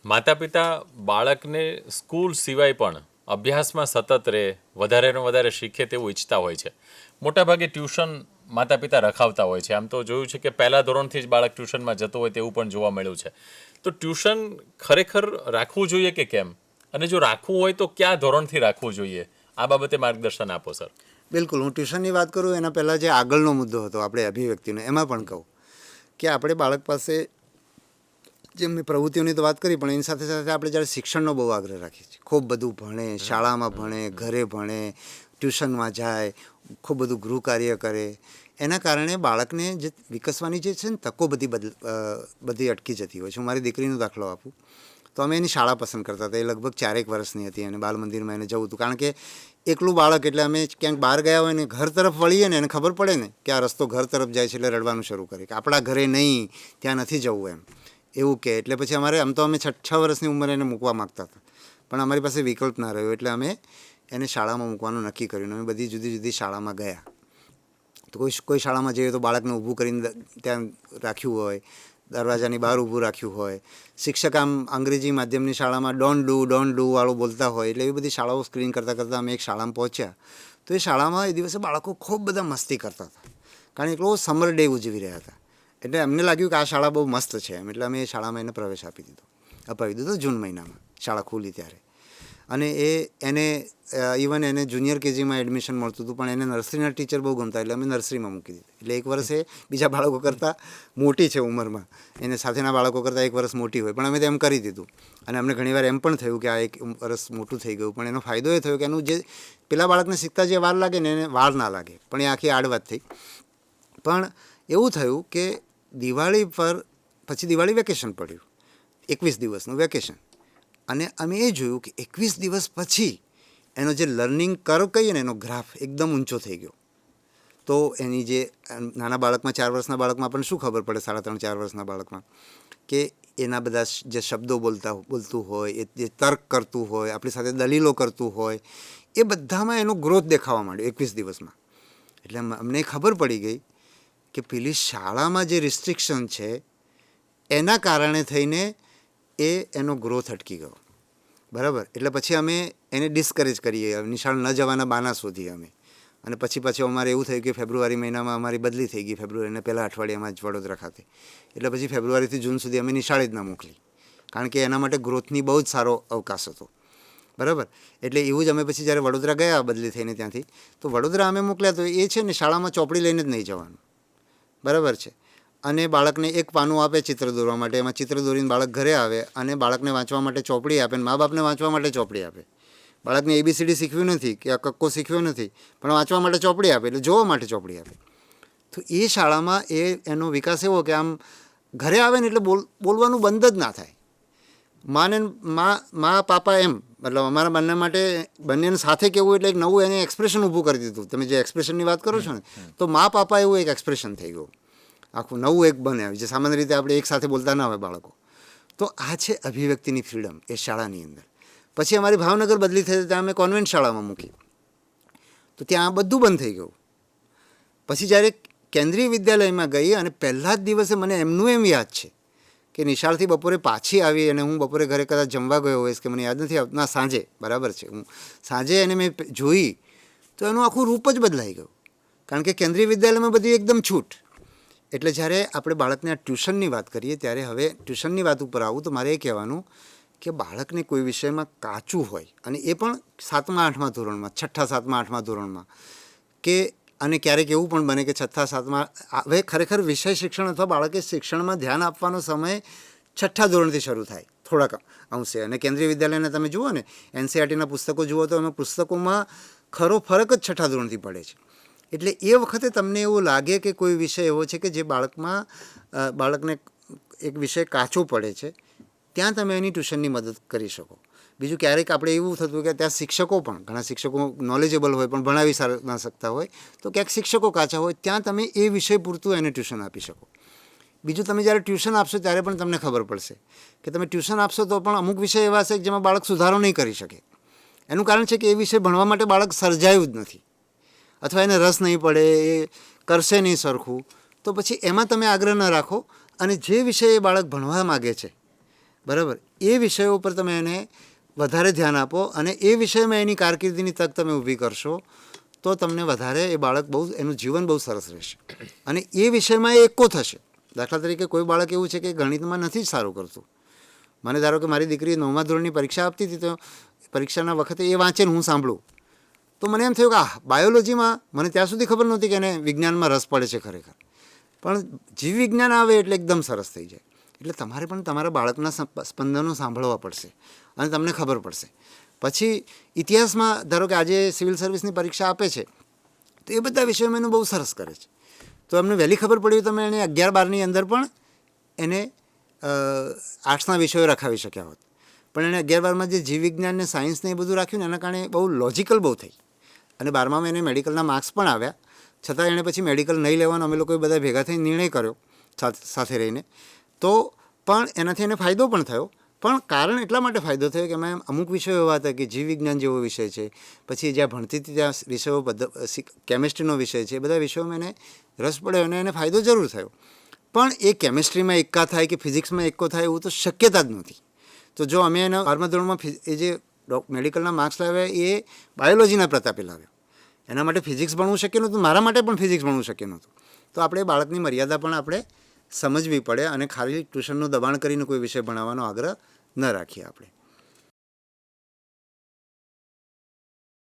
માતા પિતા બાળકને સ્કૂલ સિવાય પણ અભ્યાસમાં સતત રહે, વધારેને વધારે શીખે તેવું ઈચ્છતા હોય છે. મોટાભાગે ટ્યુશન માતા પિતા રખાવતા હોય છે. આમ તો જોયું છે કે પહેલા ધોરણથી જ બાળક ટ્યુશનમાં જતું હોય તેવું પણ જોવા મળ્યું છે. તો ટ્યુશન ખરેખર રાખવું જોઈએ કે કેમ? અને જો રાખવું હોય તો કયા ધોરણથી રાખવું જોઈએ? આ બાબતે માર્ગદર્શન આપો સર. બિલકુલ. હું ટ્યુશનની વાત કરું એના પહેલાં જે આગળનો મુદ્દો હતો આપણે અભિવ્યક્તિનો, એમાં પણ કહું કે આપણે બાળક પાસે જેમ મેં પ્રવૃત્તિઓની તો વાત કરી, પણ એની સાથે સાથે આપણે જ્યારે શિક્ષણનો બહુ આગ્રહ રાખીએ છીએ. ખૂબ બધું ભણે, શાળામાં ભણે, ઘરે ભણે, ટ્યુશનમાં જાય, ખૂબ બધું ગૃહ કાર્ય કરે. એના કારણે બાળકને જે વિકસવાની જે છે ને તકો બધી અટકી જતી હોય છે. હું મારી દીકરીનો દાખલો આપું તો અમે એની શાળા પસંદ કરતા હતા. એ લગભગ 4 વર્ષની હતી અને બાલ મંદિરમાં એને જવું હતું. કારણ કે એકલું બાળક એટલે અમે ક્યાંક બહાર ગયા હોય ને ઘર તરફ વળીએ ને એને ખબર પડે ને કે આ રસ્તો ઘર તરફ જાય છે એટલે રડવાનું શરૂ કરે કે આપણા ઘરે નહીં, ત્યાં નથી જવું એમ એવું કે. એટલે પછી અમારે આમ તો અમે 6 વર્ષની ઉંમરે એને મૂકવા માગતા હતા, પણ અમારી પાસે વિકલ્પ ના રહ્યો એટલે અમે એને શાળામાં મૂકવાનું નક્કી કર્યું. અમે બધી જુદી જુદી શાળામાં ગયા. તો કોઈ શાળામાં જઈએ તો બાળકને ઊભું કરીને ત્યાં રાખ્યું હોય, દરવાજાની બહાર ઊભું રાખ્યું હોય. શિક્ષક આમ અંગ્રેજી માધ્યમની શાળામાં ડોન્ટ ડુ વાળું બોલતા હોય. એટલે એવી બધી શાળાઓ સ્ક્રીન કરતાં અમે એક શાળામાં પહોંચ્યા. તો એ શાળામાં એ દિવસે બાળકો ખૂબ બધા મસ્તી કરતા હતા, કારણ કે એટલો સમર ડે ઉજવી રહ્યા હતા. એટલે અમને લાગ્યું કે આ શાળા બહુ મસ્ત છે એમ. એટલે અમે એ શાળામાં એને પ્રવેશ અપાવી દીધો જૂન મહિનામાં શાળા ખુલી ત્યારે. અને એને ઇવન એને જુનિયર કેજીમાં એડમિશન મળતું હતું, પણ એને નર્સરીના ટીચર બહુ ગમતા એટલે અમે નર્સરીમાં મૂકી દીધી. એટલે 1 વર્ષે બીજા બાળકો કરતાં મોટી છે ઉંમરમાં, એને સાથેના બાળકો કરતાં 1 વર્ષ મોટી હોય, પણ અમે તેમ કરી દીધું. અને અમને ઘણીવાર એમ પણ થયું કે આ 1 વર્ષ મોટું થઈ ગયું, પણ એનો ફાયદો એ થયો કે એનું જે પેલા બાળકને શીખતા જે વાર લાગે ને એને વાર ના લાગે. પણ એ આખી આડ વાત થઈ. પણ એવું થયું કે દિવાળી પર પછી દિવાળી વેકેશન પડ્યું, 21 દિવસનું વેકેશન. અને અમે એ જોયું કે 21 દિવસ પછી એનો જે લર્નિંગ કર્વ કહીએ ને એનો ગ્રાફ એકદમ ઊંચો થઈ ગયો. તો એની જે નાના બાળકમાં 4 વર્ષના બાળકમાં પણ શું ખબર પડે, 3.5-4 વર્ષના બાળકમાં, કે એના બધા જે શબ્દો બોલતું હોય, એ જે તર્ક કરતું હોય, આપણી સાથે દલીલો કરતું હોય, એ બધામાં એનો ગ્રોથ દેખાવા માંડ્યો 21 દિવસમાં. એટલે અમને ખબર પડી ગઈ કે પેલી શાળામાં જે રિસ્ટ્રિક્શન છે એના કારણે થઈને એનો ગ્રોથ અટકી ગયો. બરાબર. એટલે પછી અમે એને ડિસ્કરેજ કરીએ, નિશાળ ન જવાના બાના શોધીએ અમે. અને પછી અમારે એવું થયું કે ફેબ્રુઆરી મહિનામાં અમારી બદલી થઈ ગઈ. ફેબ્રુઆરીના પહેલા અઠવાડિયામાં જ વડોદરા ખાતે. એટલે પછી ફેબ્રુઆરીથી જૂન સુધી અમે નિશાળે જ ના મોકલી, કારણ કે એના માટે ગ્રોથની બહુ જ સારો અવકાશ હતો. બરાબર. એટલે એવું જ અમે પછી જ્યારે વડોદરા ગયા બદલી થઈને ત્યાંથી, તો વડોદરા અમે મોકલ્યા તો એ છે ને શાળામાં ચોપડી લઈને જ નહીં જવાનું. બરાબર છે. અને બાળકને એક પાનું આપે ચિત્ર દોરવા માટે, એમાં ચિત્ર દોરીને બાળક ઘરે આવે અને બાળકને વાંચવા માટે ચોપડી આપે, અને મા બાપને વાંચવા માટે ચોપડી આપે. બાળકને ABCD શીખવ્યું નથી કે આ કક્કો શીખવ્યો નથી, પણ વાંચવા માટે ચોપડી આપે, એટલે જોવા માટે ચોપડી આપે. તો એ શાળામાં એનો વિકાસ એવો કે આમ ઘરે આવે ને એટલે બોલવાનું બંધ જ ના થાય. મા પાપા એમ, મતલબ અમારા બંને માટે બંનેને સાથે કહેવું એટલે એક નવું એને એક્સપ્રેશન ઊભું કરી દીધું. તમે જે એક્સપ્રેશનની વાત કરો છો ને, તો મા પાપા એવું એક એક્સપ્રેશન થઈ ગયું, આખું નવું એક બને, જે સામાન્ય રીતે આપણે એક સાથે બોલતા ના હોય બાળકો. તો આ છે અભિવ્યક્તિની ફ્રીડમ એ શાળાની અંદર. પછી અમારી ભાવનગર બદલી થઈ, ત્યાં અમે કોન્વેન્ટ શાળામાં મૂકી, તો ત્યાં બધું બંધ થઈ ગયું. પછી જ્યારે કેન્દ્રીય વિદ્યાલયમાં ગઈ અને પહેલા જ દિવસે મને એમનું એમ યાદ છે કે નિશાળથી બપોરે પાછી આવી અને હું બપોરે ઘરે કદાચ જમવા ગયો હોઈશ કે મને યાદ નથી આવતું, ના સાંજે, બરાબર છે, હું સાંજે એને મેં જોઈ તો એનું આખું રૂપ જ બદલાઈ ગયું. કારણ કે કેન્દ્રીય વિદ્યાલયમાં બધી એકદમ છૂટ. એટલે જ્યારે આપણે બાળકને આ ટ્યુશનની વાત કરીએ ત્યારે હવે ટ્યુશનની વાત ઉપર આવું તો મારે એ કહેવાનું કે બાળકને કોઈ વિષયમાં કાચું હોય, અને એ પણ 7મા 8મા ધોરણમાં, 6ઠ્ઠા 7મા 8મા ધોરણમાં, કે અને ક્યારેક એવું પણ બને કે 6ઠ્ઠા 7મા, હવે ખરેખર વિષય શિક્ષણ અથવા બાળકે શિક્ષણમાં ધ્યાન આપવાનો સમય 6ઠ્ઠા ધોરણથી શરૂ થાય થોડાક અંશે. અને કેન્દ્રીય વિદ્યાલયને તમે જુઓ ને, NCERTના પુસ્તકો જુઓ તો એમાં પુસ્તકોમાં ખરો ફરક જ 6ઠ્ઠા ધોરણથી પડે છે. એટલે એ વખતે તમને એવું લાગે કે કોઈ વિષય એવો છે કે જે બાળકને એક વિષય કાચો પડે છે, ત્યાં તમે એની ટ્યુશનની મદદ કરી શકો. બીજું ક્યારેક આપણે એવું થતું કે ત્યાં શિક્ષકો પણ, ઘણા શિક્ષકો નોલેજેબલ હોય પણ ભણાવી ના શકતા હોય, તો ક્યાંક શિક્ષકો કાચા હોય, ત્યાં તમે એ વિષય પૂરતું એને ટ્યુશન આપી શકો. બીજું, તમે જ્યારે ટ્યુશન આપશો ત્યારે પણ તમને ખબર પડશે કે તમે ટ્યુશન આપશો તો પણ અમુક વિષય એવા છે જેમાં બાળક સુધારો નહીં કરી શકે. એનું કારણ છે કે એ વિષય ભણવા માટે બાળક સર્જાયું જ નથી, અથવા એને રસ નહીં પડે, એ કરશે નહીં સરખું. તો પછી એમાં તમે આગ્રહ ન રાખો, અને જે વિષય એ બાળક ભણવા માગે છે, બરાબર, એ વિષયો ઉપર તમે એને વધારે ધ્યાન આપો અને એ વિષયમાં એની કારકિર્દીની તક તમે ઊભી કરશો તો તમને વધારે એ બાળક બહુ એનું જીવન બહુ સરસ રહેશે અને એ વિષયમાં એ એકો થશે. દાખલા તરીકે કોઈ બાળક એવું છે કે ગણિતમાં નથી જ સારું કરતું. મને ધારો કે મારી દીકરી 9મા ધોરણની પરીક્ષા આપતી હતી તો પરીક્ષાના વખતે એ વાંચે ને હું સાંભળું તો મને એમ થયું કે બાયોલોજીમાં મને ત્યાં સુધી ખબર નહોતી કે એને વિજ્ઞાનમાં રસ પડે છે ખરેખર, પણ જીવ વિજ્ઞાન આવે એટલે એકદમ સરસ થઈ જાય. એટલે તમારે પણ તમારા બાળકના સ્પંદનો સાંભળવા પડશે અને તમને ખબર પડશે. પછી ઇતિહાસમાં ધારો કે આજે સિવિલ સર્વિસની પરીક્ષા આપે છે તો એ બધા વિષયોમાં એનું બહુ સરસ કરે છે, તો એમને વહેલી ખબર પડી તમે એને 11-12ની અંદર પણ એને આર્ટ્સના વિષયો રખાવી શક્યા હોત. પણ એણે 11-12માં જે જીવ વિજ્ઞાન ને સાયન્સને એ બધું રાખ્યું ને એના કારણે બહુ લોજિકલ બહુ થઈ અને 12મામાં એને મેડિકલના માર્ક્સ પણ આવ્યા, છતાં એણે પછી મેડિકલ નહીં લેવાનો અમે લોકોએ બધા ભેગા થઈ નિર્ણય કર્યો સાથે રહીને, તો પણ એનાથી એને ફાયદો પણ થયો. પણ કારણ એટલા માટે ફાયદો થયો કે એમાં અમુક વિષયો એવા હતા કે જીવ વિજ્ઞાન જેવો વિષય છે, પછી જ્યાં ભણતી હતી ત્યાં વિષયો કેમિસ્ટ્રીનો વિષય છે, એ બધા વિષયોમાં એને રસ પડ્યો અને એને ફાયદો જરૂર થયો. પણ એ કેમિસ્ટ્રીમાં એકા થાય કે ફિઝિક્સમાં એકો થાય એવું તો શક્યતા જ નહોતી. તો જો અમે એના 12મા ધોરણમાં એ જે મેડિકલના માર્ક્સ લાવ્યા એ બાયોલોજીના પ્રતાપે લાવ્યો, એના માટે ફિઝિક્સ ભણવું શક્ય નહોતું, મારા માટે પણ ફિઝિક્સ ભણવું શક્ય નહોતું. તો આપણે બાળકની મર્યાદા પણ આપણે સમજવી પડે અને ખાલી ટ્યુશનનું દબાણ કરીને કોઈ વિષય ભણાવવાનો આગ્રહ ન રાખીએ આપણે.